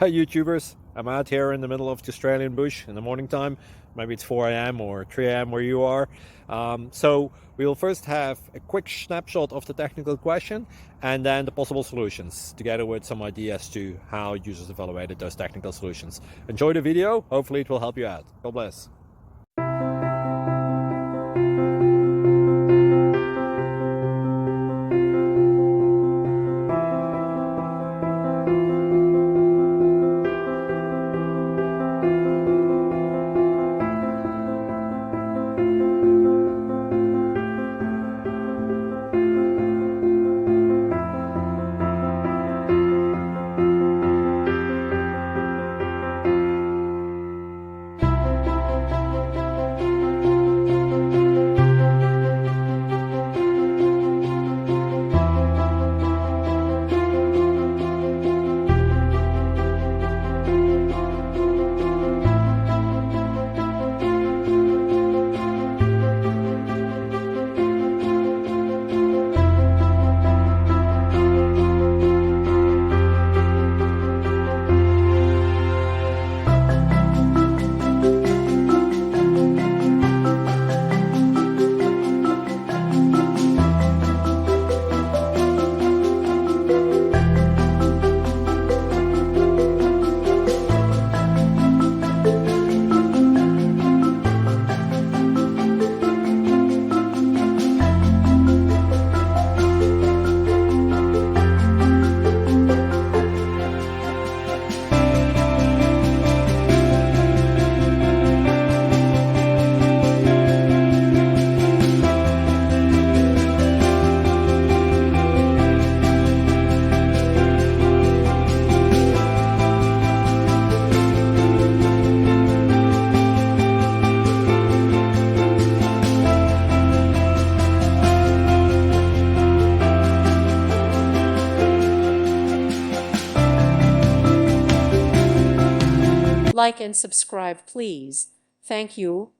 Hi YouTubers, I'm out here in the middle of the Australian bush in the morning time. Maybe it's 4 a.m. or 3 a.m. where you are. So we will first have a quick snapshot of the technical question and then the possible solutions, together with some ideas to how users evaluated those technical solutions. Enjoy the video, hopefully it will help you out. God bless. Like and subscribe, please. Thank you.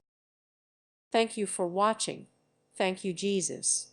Thank you for watching. Thank you, Jesus.